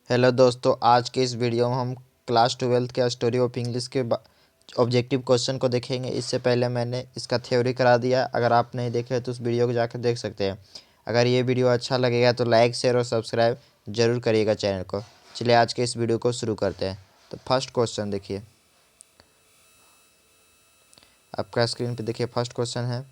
Hello दोस्तों, आज के इस वीडियो में हम क्लास 12th के स्टोरी ऑफ इंग्लिश के ऑब्जेक्टिव क्वेश्चन को देखेंगे। इससे पहले मैंने इसका थ्योरी करा दिया। अगर आप नहीं देखे तो उस वीडियो को जाकर देख सकते हैं। अगर ये वीडियो अच्छा लगेगा तो लाइक शेयर और सब्सक्राइब जरूर करिएगा चैनल को। चलिए आज के इस वीडियो को शुरू करते हैं। तो फर्स्ट क्वेश्चन देखिए, आपका स्क्रीन पर देखिए। फर्स्ट क्वेश्चन है,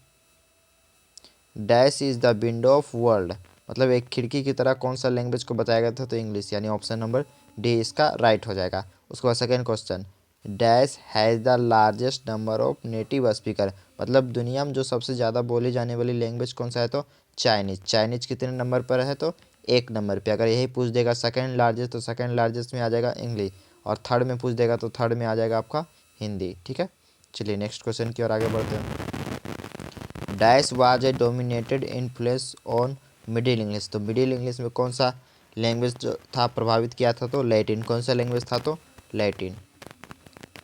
dash is the window of world. मतलब एक खिड़की की तरह कौन सा लैंग्वेज को बताया गया था, तो इंग्लिश, यानी ऑप्शन नंबर डी इसका राइट हो जाएगा। उसके बाद second question, dash has the largest number of native speaker. मतलब दुनिया में जो सबसे ज़्यादा बोली जाने वाली लैंग्वेज कौन सा है, तो चाइनीज़। चाइनीज़ कितने नंबर पर है, तो एक नंबर पे। अगर यही पूछ देगा सेकेंड लार्जेस्ट, तो सेकेंड लार्जेस्ट में आ जाएगा इंग्लिश, और थर्ड में पूछ देगा तो थर्ड में आ जाएगा आपका हिंदी। ठीक है, चलिए नेक्स्ट क्वेश्चन की ओर आगे बढ़ते हैं। Dash was a dominated influence on middle English. तो मिडिल इंग्लिश में कौन सा लैंग्वेज जो था प्रभावित किया था, तो लैटिन। कौन सा लैंग्वेज था, तो लैटिन।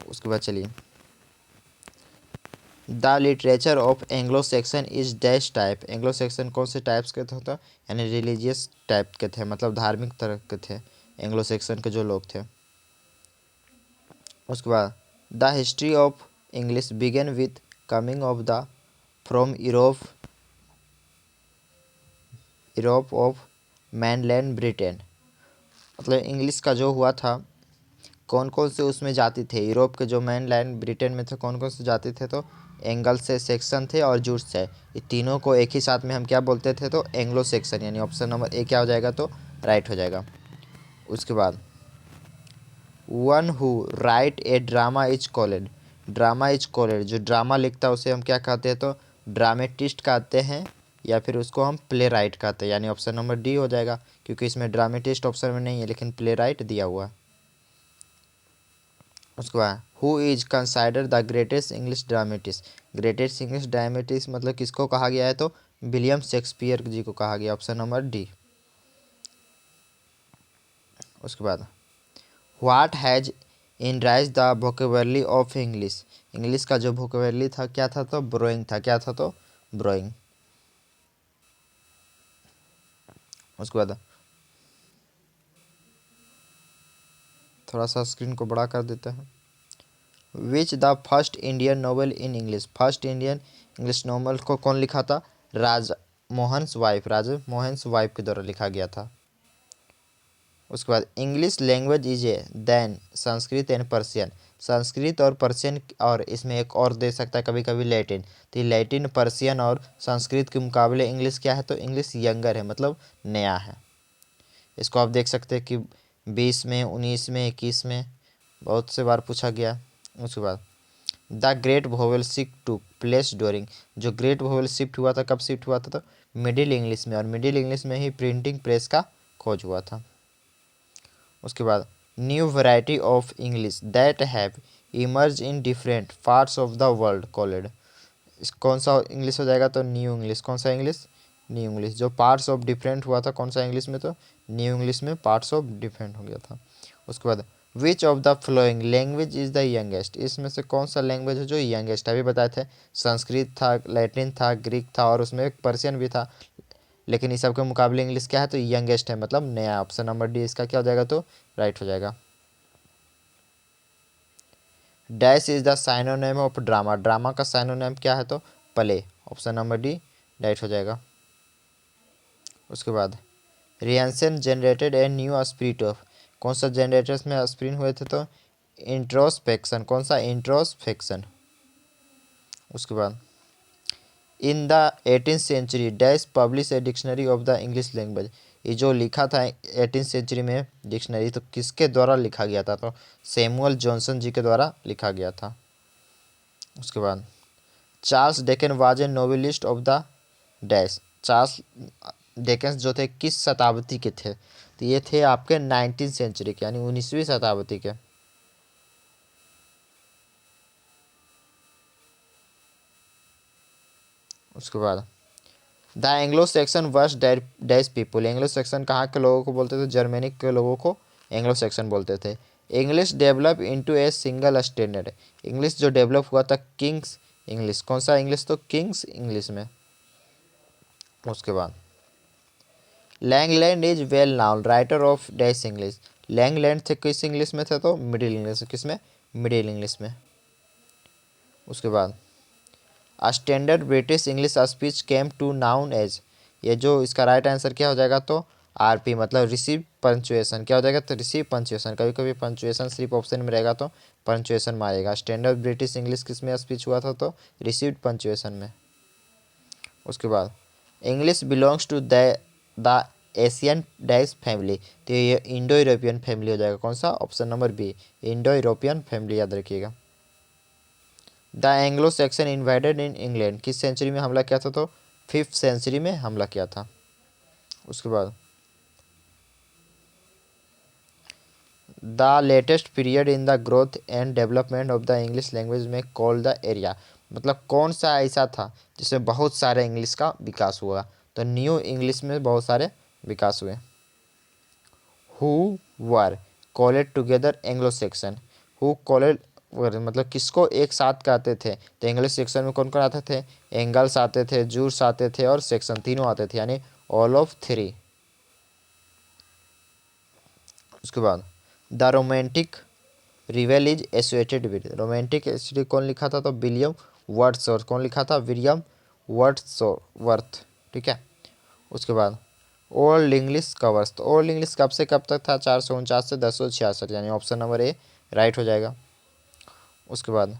उसके बाद चलिए, the literature of Anglo Saxon is dash type. Anglo Saxon कौन से टाइप्स के थे, तो यानी रिलीजियस टाइप के थे, मतलब धार्मिक तरह के थे एंग्लो सेक्शन के जो लोग थे। उसके बाद, the history of English began with coming of the from Europe of mainland Britain. मतलब इंग्लिश का जो हुआ था, कौन कौन से उसमें जाति थे, यूरोप के जो मैनलैंड ब्रिटेन में थे, कौन कौन से जाति थे, तो एंगल से, सेक्शन थे और जूट्स है। ये तीनों को एक ही साथ में हम क्या बोलते थे, तो एंग्लो सेक्शन, यानी ऑप्शन नंबर ए क्या हो जाएगा, तो राइट हो जाएगा। उसके बाद, one who right A drama is called. Drama is called, जो ड्रामा लिखता है उसे हम क्या कहते हैं, तो ड्रामेटिस्ट कहते हैं, या फिर उसको हम प्ले राइट कहते हैं, यानी ऑप्शन नंबर डी हो जाएगा, क्योंकि इसमें ड्रामेटिस्ट ऑप्शन में नहीं है लेकिन प्ले राइट दिया हुआ है। उसके बाद, who is consider the greatest English dramatist. Greatest English dramatist मतलब किसको कहा गया है, तो विलियम शेक्सपियर जी को कहा गया, ऑप्शन नंबर डी। उसके बाद, what has enriched the vocabulary of English. English का जो वोकेबलरी था क्या था, तो ब्रोइंग था। क्या था, तो ब्रोइंग। उसके बाद, थोड़ा सा स्क्रीन को बड़ा कर देते हैं। Which the first Indian novel in English. First Indian English novel को कौन लिखा था, राजा मोहन वाइफ के द्वारा लिखा गया था। उसके बाद, English language is a then Sanskrit and Persian. Sanskrit और पर्शियन, और इसमें एक और दे सकता है कभी कभी लैटिन। तो ये लैटिन, पर्शियन और संस्कृत के मुकाबले इंग्लिश क्या है, तो इंग्लिश यंगर है, मतलब नया है। इसको आप देख सकते हैं कि 20 में, 19 में, 21 में बहुत से बार पूछा गया। उसके बाद, the great vowel shift to place during. जो ग्रेट वोवेल शिफ्ट हुआ था, कब शिफ्ट हुआ था, तो मिडिल इंग्लिश में, और मिडिल इंग्लिश में ही प्रिंटिंग प्रेस का खोज हुआ था। उसके बाद, new variety of English that have emerge in different parts of the world called. कौन सा इंग्लिश हो जाएगा, तो न्यू इंग्लिश। कौन सा इंग्लिश, न्यू इंग्लिश। जो पार्ट्स ऑफ डिफरेंट हुआ था कौन सा इंग्लिश में, तो न्यू इंग्लिश में पार्ट्स ऑफ डिफरेंट हो गया था। उसके बाद, which of the flowing language is the youngest. इसमें से कौन सा लैंग्वेज है जो यंगेस्ट है। अभी बताए थे संस्कृत था, लैटिन था, ग्रीक था, और उसमें एक पर्शियन भी था, लेकिन इस सब के मुकाबले इंग्लिश क्या है, तो यंगेस्ट है, मतलब नया। ऑप्शन नंबर डी इसका क्या हो जाएगा, तो राइट हो जाएगा। Dash is the synonym of drama. Drama का साइनोनिम क्या है, तो play. Option number D right हो जाएगा। उसके बाद, renaissance generated a new spirit of. कौन सा जनरेटर्स में स्प्रिन हुए थे, तो इंट्रोस्पेक्शन। कौन सा, इंट्रोस्पेक्शन। उसके बाद, in the 18th century dash publish a dictionary of the English language. ये जो लिखा था 18th सेंचुरी में डिक्शनरी, तो किसके द्वारा लिखा गया था, तो सैमुअल जॉनसन जी के द्वारा लिखा गया था। उसके बाद, Charles Dickens was a novelist of the dash. Charles Dickens जो थे किस शताब्दी के थे, तो ये थे आपके 19th सेंचुरी के, यानी 19वीं शताब्दी के। उसके बाद, the Anglo section was dash people. Anglo section कहाँ के लोगों को बोलते थे, जर्मनिक के लोगों को एंग्लो सेक्शन बोलते थे। English develop into a single standard. English जो डेवलप हुआ था किंग्स इंग्लिश। कौन सा इंग्लिश, तो किंग्स इंग्लिश में। उसके बाद, Langland is well known writer of dash English. Langland थे किस इंग्लिश में थे तो मिडिल इंग्लिश, किस में, मिडिल इंग्लिश में। उसके बाद standard British English speech came to known as, ये जो इसका राइट आंसर क्या हो जाएगा तो आरपी, मतलब रिसीव पंचुएशन, क्या हो जाएगा तो रिसीव पंचुएशन। कभी कभी पंचुएशन सिर्फ ऑप्शन में रहेगा तो पंचुएशन मारेगा। स्टैंडर्ड ब्रिटिश इंग्लिश किस में स्पीच हुआ था तो रिसीव्ड पंचुएशन में। उसके बाद English belongs to the Asian dash family, तो ये इंडो यूरोपियन फैमिली हो जाएगा। कौन सा, option number B, Indo European family, याद रखिएगा। The Anglo Saxon invaded in England, किस सेंचुरी में हमला किया था तो 5th सेंचुरी में हमला किया था। उसके बाद the latest period in the growth and development of the English language में कॉल्ड द एरिया, मतलब कौन सा ऐसा था जिसमें बहुत सारे इंग्लिश का विकास हुआ, तो न्यू इंग्लिश में बहुत सारे विकास हुए। Who were called together Anglo Saxon, who called मतलब किसको एक साथ कहते थे, तो इंग्लिश सेक्शन में कौन कौन आते थे, एंगल्स आते थे, जूर्स आते थे और सेक्शन तीनों आते थे, यानी ऑल ऑफ थ्री। उसके बाद the romantic रिवेल is associated with, romantic actually कौन लिखा था तो विलियम वर्ड्सवर्थ, कौन लिखा था विलियम वर्ड्सवर्थ, ठीक है। उसके बाद ओल्ड इंग्लिश कवर्स, तो ओल्ड इंग्लिश कब से कब तक था, 449 से 1066, यानी ऑप्शन नंबर ए राइट हो जाएगा। उसके बाद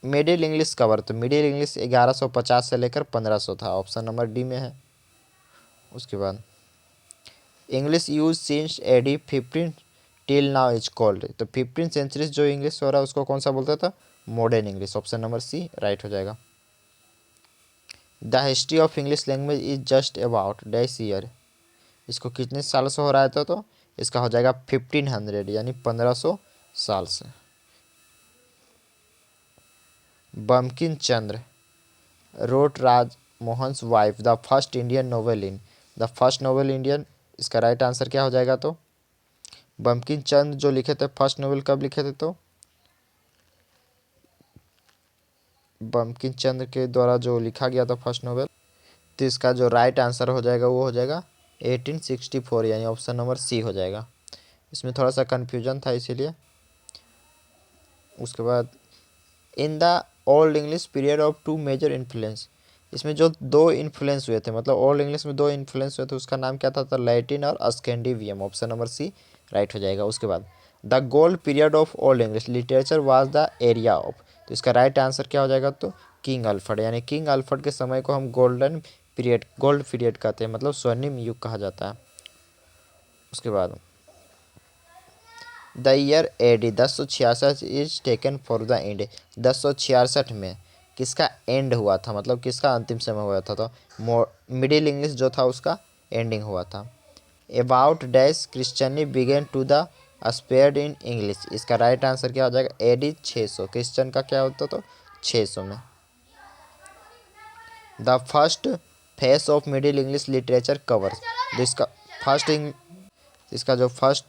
मिडिल इंग्लिश कवर, तो मिडिल इंग्लिश 1150 से लेकर 1500 था, ऑप्शन नंबर डी में है। उसके बाद English use since AD 15 till now is called, तो 15 सेंचुरी जो इंग्लिश हो रहा है उसको कौन सा बोलता था, modern English, option number C right हो जाएगा। The history of English language is just about dash year, इसको कितने साल से हो रहा है तो इसका हो जाएगा 1500, यानी 1500 साल से। Bankim Chandra wrote Raj Mohan's wife the first Indian novel in, the first novel Indian, इसका राइट आंसर क्या हो जाएगा तो बंकिम चंद्र जो लिखे थे फर्स्ट नोवेल कब लिखे थे तो बंकिम चंद्र के द्वारा जो लिखा गया था फर्स्ट नोवेल, तो इसका जो राइट आंसर हो जाएगा वो हो जाएगा 1864, यानी ऑप्शन नंबर सी हो जाएगा। इसमें थोड़ा सा कन्फ्यूजन था इसीलिए। उसके बाद in the old English period of two major influence, इसमें जो दो इन्फ्लुएंस हुए थे, मतलब ओल्ड इंग्लिश में दो इन्फ्लुएंस हुए थे, उसका नाम क्या था तो लैटिन और Scandinavian, option number C right हो जाएगा। उसके बाद the gold period of old English literature was the area of, तो इसका राइट आंसर क्या हो जाएगा तो किंग अल्फ्रेड, यानी किंग अल्फ्रेड के समय को हम गोल्डन पीरियड, गोल्ड पीरियड कहते हैं, मतलब स्वर्णिम युग कहा जाता है। उसके बाद the year AD 1066 is taken for the end, 1066 में किसका एंड हुआ था, मतलब किसका अंतिम समय हुआ था तो मिडिल इंग्लिश जो था उसका एंडिंग हुआ था। About dash Christianity began to the spread in English, इसका राइट आंसर क्या हो जाएगा एडी 600, क्रिश्चियन का क्या होता तो 600 में। The first face of middle English literature covers, जिसका फर्स्ट इसका जो फर्स्ट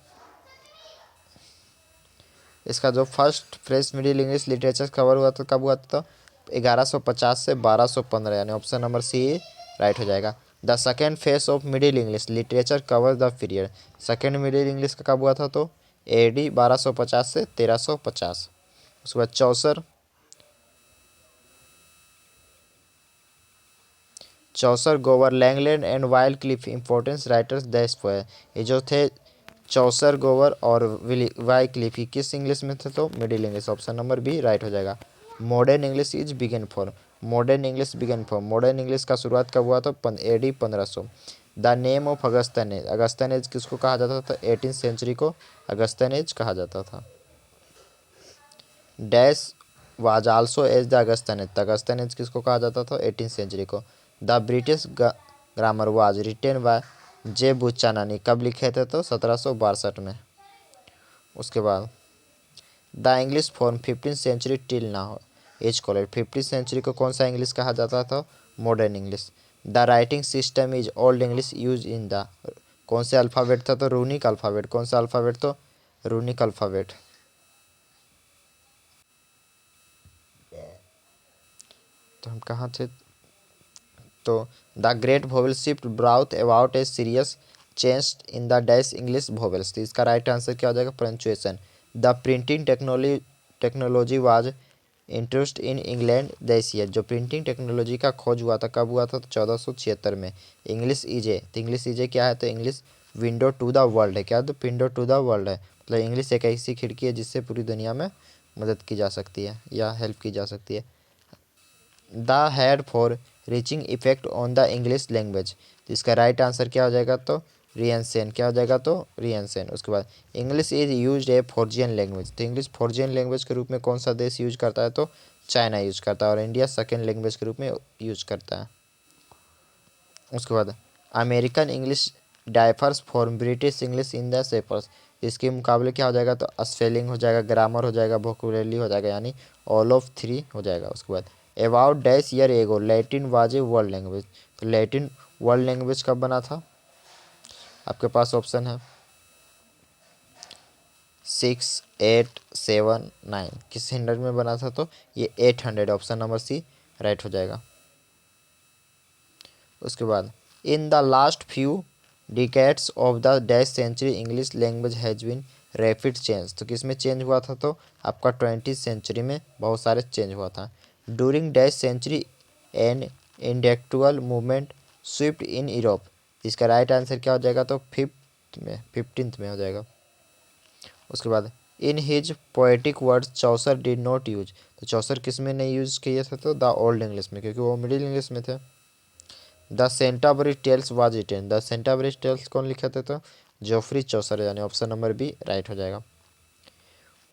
इसका जो first fresh middle English literature cover हुआ था कब हुआ था तो 1150 से 1215, यानी ऑप्शन नंबर सी राइट हो जाएगा। The second face of middle English literature cover the period, second middle English का कब हुआ था तो एडी 1250 से 1350। उसके बाद चौसर गोवर Langland and wild Cliff importance writers दैश for, ये जो थे चौसर गोवर और वाई क्लिफ किस इंग्लिश में थे तो middle English, option number B right हो जाएगा। Modern English is began for, modern English began for, modern English का शुरुआत कब हुआ तो AD 1500। The name of Augustan age, Augustan age किसको कहा जाता था 18th सेंचुरी को अगस्तन एज कहा जाता था। Dash was also age the Augustan age, Augustan age किसको कहा जाता था 18th सेंचुरी को। The British grammar was written by J Buchanan, कब लिखे थे तो 1762 में। उसके बाद the English form 15th century till now as called, 15th century को कौन सा इंग्लिश कहा जाता था modern English. The writing system is old English use in the, कौन से अल्फ़ाबेट था तो रूनिक अल्फ़ाबेट, कौन सा अल्फ़ाबेट तो रूनिक अल्फ़ाबेट। तो हम कहाँ थे, तो the great vowel shift brought about a serious change in the dash English vowels. तो इसका राइट आंसर क्या हो जाएगा? Punctuation. The printing technology was introduced in England this year. जो प्रिंटिंग टेक्नोलॉजी का खोज हुआ था कब हुआ था? तो 1476 में। इंग्लिश ईजे, तो इंग्लिश ईजे क्या है? तो English window to the world है। क्या? तो विंडो टू द वर्ल्ड है, मतलब इंग्लिश एक ऐसी खिड़की है जिससे पूरी दुनिया में मदद की जा सकती है या हेल्प की जा सकती है। The had for reaching effect on the English language. तो इसका राइट आंसर क्या हो जाएगा? तो रियनसेन। क्या हो जाएगा? तो रियनसेन। उसके बाद English is use a foreign language. तो इंग्लिश फॉर्जियन लैंग्वेज के रूप में कौन सा देश यूज करता है? तो चाइना यूज करता है, और इंडिया सेकेंड लैंग्वेज के रूप में यूज करता है। उसके बाद American English differs for British English in the सेपर्स। इसके मुकाबले क्या हो जाएगा? तो स्पेलिंग हो जाएगा, ग्रामर हो जाएगा, वोकैबुलरी हो जाएगा, यानी ऑल ऑफ थ्री हो जाएगा। उसके बाद about dash year ago Latin was a world language. तो लैटिन वर्ल्ड लैंग्वेज कब बना था? आपके पास ऑप्शन है 6, 8, 7, 9। किस हंड्रेड में बना था? तो ये 800, ऑप्शन नंबर सी राइट हो जाएगा। उसके बाद in the last few decades of the dash century English language has been rapid change. तो किस में चेंज हुआ था? तो आपका 20वीं सेंचुरी में बहुत सारे चेंज हुआ था। During dash century an intellectual movement swift in Europe. इसका राइट आंसर क्या हो जाएगा? तो 15th में हो जाएगा। उसके बाद in his poetic words Chaucer did not use. तो चौसर किस में नहीं यूज किए थे? तो द ओल्ड इंग्लिश में, क्योंकि वो मिडिल इंग्लिश में थे। The Canterbury Tales was written. The Canterbury Tales कौन लिखे थे? तो जोफ्री चौसर, यानी ऑप्शन नंबर बी राइट हो जाएगा।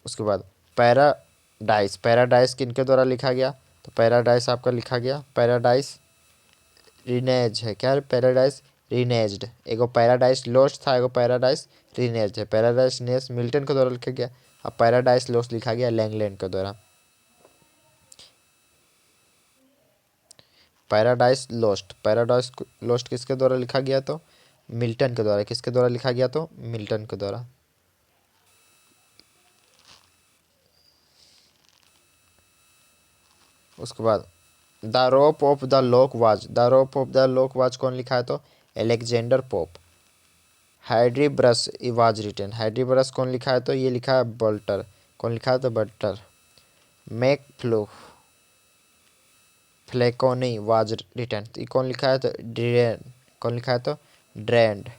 उसके बाद पैराडाइस। पैराडाइस किनके द्वारा लिखा गया? तो पैराडाइस आपका लिखा गया, पैराडाइस रिनेज है। क्या है? पैराडाइस रिनेज्ड। एगो पैराडाइस लॉस्ट था, एगो पैराडाइस रिनेज्ड है। पैराडाइस रिनेज मिल्टन के द्वारा लिखा गया, और पैराडाइस लॉस्ट लिखा गया लैंगलैंड के द्वारा। पैराडाइस लॉस्ट, पैराडाइस लॉस्ट किसके द्वारा लिखा गया? तो मिल्टन के द्वारा। किसके द्वारा लिखा गया? तो मिल्टन के द्वारा। उसके बाद the rope of the lock was. The rope of the lock was कौन लिखा है? तो Alexander Pope. Hudibras was written. Hudibras कौन लिखा है? तो ये लिखा है बल्टर। कौन लिखा है? तो Butler. Mac Flecknoe was written. तो ये कौन लिखा है? तो ड्रेन। कौन लिखा है? तो Dryden.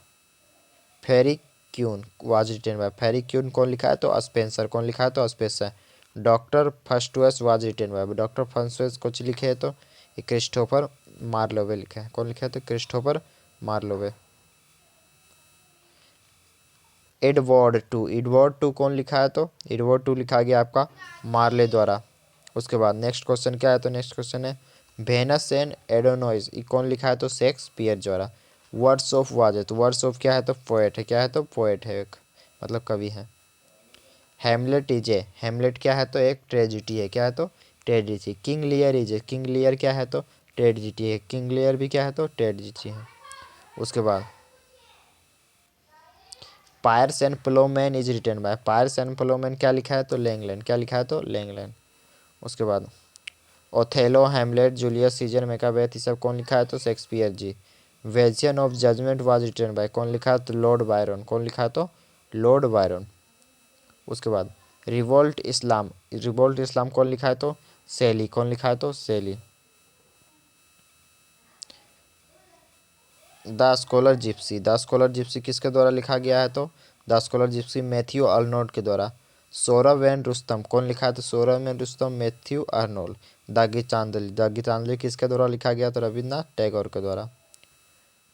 Faerie Queene was written by. Faerie Queene कौन लिखा है? तो स्पेंसर। कौन लिखा है? तो Spenser. Doctor Faustus was written by. Doctor Faustus कुछ लिखे है तो ये क्रिस्टोफर मार्लोवे लिखा है। कौन लिखा है? तो क्रिस्टोफर मार्लोवे। एडवर्ड टू कौन लिखा है? तो एडवर्ड टू लिखा गया आपका मार्ले द्वारा। उसके बाद नेक्स्ट क्वेश्चन क्या है? तो नेक्स्ट क्वेश्चन है वेनस एंड एडोनॉइस, ये कौन लिखा है? तो शेक्सपियर द्वारा। वर्ड्स ऑफ वाज है, तो वर्ड्स ऑफ क्या है? तो पोएट है। क्या है? तो पोएट है एक, मतलब कवि है। हेमलेट इज ए, हेमलेट क्या है? तो एक ट्रेजिडी है। क्या है? तो tragedy. King Lear is a, King Lear क्या है? तो ट्रेजिडी है। किंग लियर भी क्या है? तो ट्रेजिडी है। उसके बाद Piers and Plowman is written by. Piers and Plowman क्या लिखा है? तो लैंगलैंड। क्या लिखा है? तो लैंगलैंड। उसके बाद Othello, Hamlet, Julius Caesar, Macbeth, ये सब कौन लिखा है? तो Shakespeare ji. Vision of judgement was written by, कौन लिखा है? तो लॉर्ड बायरन। कौन लिखा है? तो लॉर्ड बायरन। उसके बाद रिवोल्ट इस्लाम, रिवोल्ट इस्लाम कौन लिखा है? तो सेली। कौन लिखा है? तो Shelley. The scholar gypsy, the scholar gypsy किसके द्वारा लिखा गया है? तो the scholar gypsy Matthew Arnold के द्वारा। सौरभ एंड रुस्तम कौन लिखा है? तो Sohrab and Rustum Matthew Arnold. The Gitanjali, the Gitanjali किसके द्वारा लिखा गया? तो रविन्द्रनाथ टैगोर के द्वारा।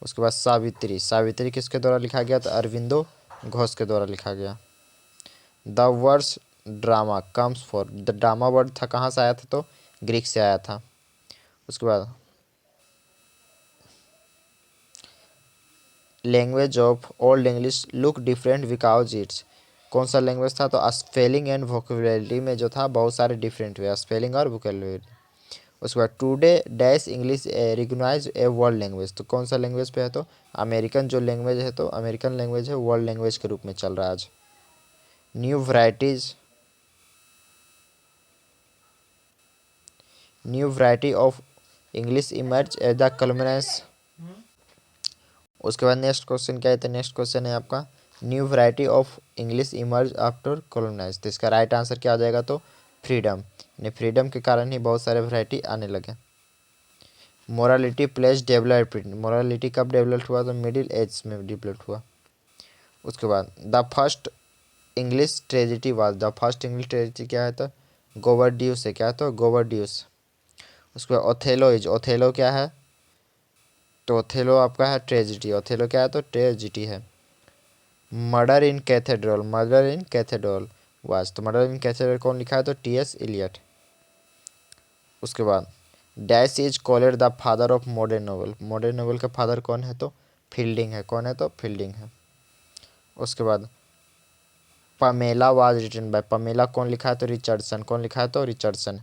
उसके बाद सावित्री, सावित्री किसके द्वारा लिखा गया? तो अरविंदो घोष के द्वारा लिखा गया। The words drama comes for, the drama word था कहाँ से आया था? तो ग्रीक से आया था। उसके बाद language of old English look different because it's, कौन सा लैंग्वेज था? तो स्पेलिंग एंड वोकेबुलरी में जो था बहुत सारे डिफरेंट हुए, स्पेलिंग और वोकेबुलरी। उसके बाद today dash English recognise a world language, तो कौन सा लैंग्वेज पे है? तो अमेरिकन जो लैंग्वेज है, तो अमेरिकन लैंग्वेज है वर्ल्ड लैंग्वेज के रूप में चल रहा है आज। New varieties, new variety of English emerge as the colonize. उसके बाद नेक्स्ट क्वेश्चन क्या है, तो नेक्स्ट क्वेश्चन है आपका new variety of English emerge after colonize. तो इसका राइट आंसर क्या आ जाएगा, तो फ्रीडम, यानी फ्रीडम के कारण ही बहुत सारे वैरायटी आने लगे। मोरालिटी प्लेस डेवलप्ड, मोरालिटी कब डेवलप हुआ, तो मिडिल एज में डेवलप हुआ। उसके बाद the first English tragedy was, the first English tragedy क्या है, तो गोवर्डियस है, क्या है, तो गोवर्डियस। उसके बाद ओथेलो इज, ओथेलो क्या है, तो ओथेलो आपका है ट्रेजिडी, ओथेलो क्या है, तो ट्रेजिडी है। Murder in cathedral, murder in cathedral was, तो मर्डर इन कैथेड्रल कौन लिखा है, तो टी.एस. इलियट। उसके बाद dash is called the father of modern novel, modern novel का फादर कौन है, तो फील्डिंग है, कौन है, तो फील्डिंग है। उसके बाद Pamela was written by, Pamela कौन लिखा है, तो रिचर्डसन, कौन लिखा है, तो Richardson.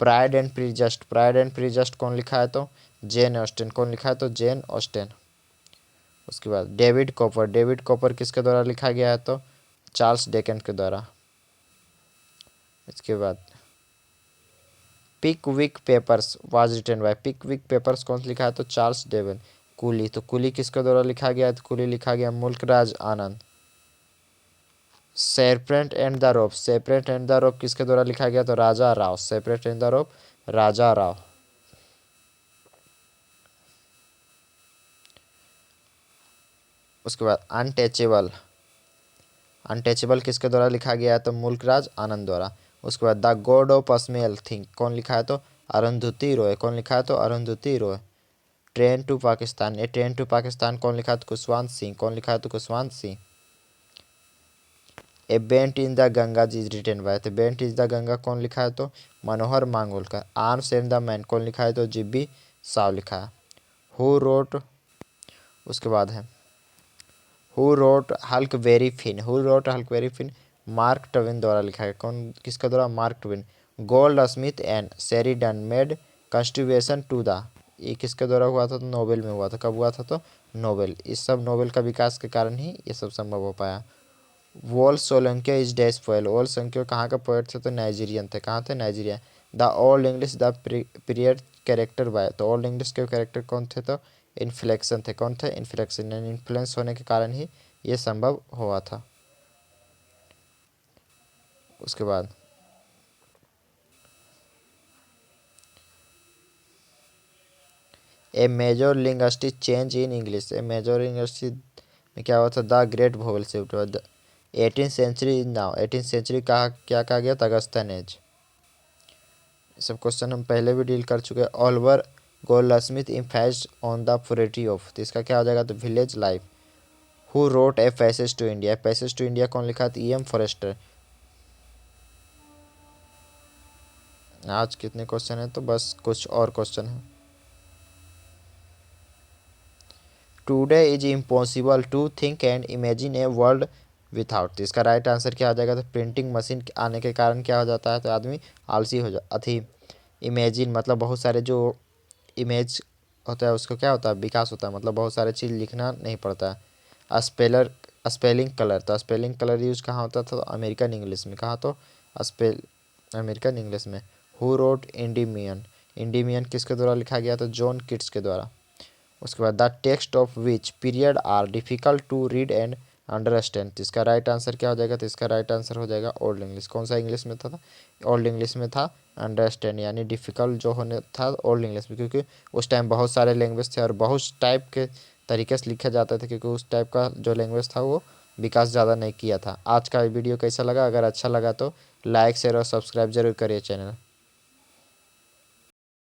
Pride and prejudice, pride and prejudice कौन लिखा है, तो जेन ऑस्टेन, कौन लिखा है, तो जेन ऑस्टेन। उसके बाद डेविड कॉपर, डेविड कॉपर किसके द्वारा लिखा गया है, तो चार्ल्स डिकेंस के द्वारा। इसके बाद Pickwick papers was written by, Pickwick papers कौन लिखा है, तो चार्ल्स डेवन। कुली, तो कुली किसके द्वारा लिखा गया है, तो कुली लिखा गया मुल्कराज आनंद। Separate and the rope, separate and the rope किसके द्वारा लिखा गया, तो राजा Rao, separate and the rope राजा राव। उसके बाद अनटचेबल, अनटचेबल किसके द्वारा लिखा गया है, तो मुल्कराज आनंद द्वारा। उसके बाद the God of smell think कौन लिखा है, तो अरुंधति रॉय, कौन लिखा है, तो अरुंधति रॉय। ट्रेन टू पाकिस्तान, ये ट्रेन टू पाकिस्तान कौन लिखा है, तो खुशवंत सिंह, कौन लिखा है, तो Khushwant Singh. A bend in the Ganga is written by, तो बेंट इज द गंगा कौन लिखा है, तो Manohar Malgonkar. Arms and the man कौन लिखा है, तो जिब्बी साव लिखा है। हु रोट, उसके बाद है who wrote Huckleberry Finn, who wrote Huckleberry Finn Mark Twain द्वारा लिखा है, कौन किसका द्वारा, Mark Twain. Goldsmith and Sheridan made contribution to the, ये किसके द्वारा हुआ था, तो नोबेल में हुआ था, कब हुआ था, तो नोबेल। इस सब नोबेल का विकास के कारण ही ये सब संभव हो पाया। Wall Solanke is dash poet, wall Solanke कहाँ का पोएट थे, तो नाइजीरियन थे, कहाँ थे, Nigeria. The old English the period character bye, तो ओल्ड इंग्लिश के कैरेक्टर कौन थे, तो इन्फ्लेक्शन थे, कौन थे, इन्फ्लेक्शन, यानी इन्फ्लुएंस होने के कारण ही ये संभव हुआ था। उसके बाद a major linguistic change in English, a major linguistic में क्या हुआ था, the great vowel shift. 18th century now, 18th century कहा, क्या कहा गया था, अगस्टन एज। सब क्वेश्चन हम पहले भी डील कर चुके हैं। Oliver Goldsmith emphasised on the purity of, तो इसका क्या हो जाएगा, तो village life. Who wrote a passage to India, passage to India कौन लिखा था, E.M. फॉरेस्टर। आज कितने क्वेश्चन हैं, तो बस कुछ और क्वेश्चन है। Today is impossible to think and imagine a world without, तो इसका राइट आंसर क्या हो जाएगा, तो प्रिंटिंग मशीन आने के कारण क्या हो जाता है, तो आदमी आलसी हो जा अथी। इमेजिन मतलब बहुत सारे जो इमेज होता है उसको क्या होता है, विकास होता है, मतलब बहुत सारे चीज़ लिखना नहीं पड़ता है। स्पेलर, स्पेलिंग कलर, तो स्पेलिंग कलर यूज कहाँ होता था, तो अमेरिकन इंग्लिश में, कहाँ, तो स्पेल अमेरिकन इंग्लिश में। हु रोट इंडिमियन, इंडिमियन किसके द्वारा लिखा गया, तो जॉन किट्स के द्वारा। उसके बाद the text of which period are difficult to read and understand, तो इसका राइट आंसर क्या हो जाएगा, तो इसका राइट आंसर हो जाएगा ओल्ड इंग्लिश। कौन सा इंग्लिश में था, ओल्ड इंग्लिश में था। अंडरस्टैंड यानी डिफ़िकल्ट जो होने था ओल्ड इंग्लिश में, क्योंकि उस टाइम बहुत सारे लैंग्वेज थे और बहुत टाइप के तरीके से लिखे जाते थे, क्योंकि उस टाइप का जो लैंग्वेज था वो विकास ज़्यादा नहीं किया था। आज का वीडियो कैसा लगा, अगर अच्छा लगा तो लाइक शेयर और सब्सक्राइब जरूर करिए चैनल।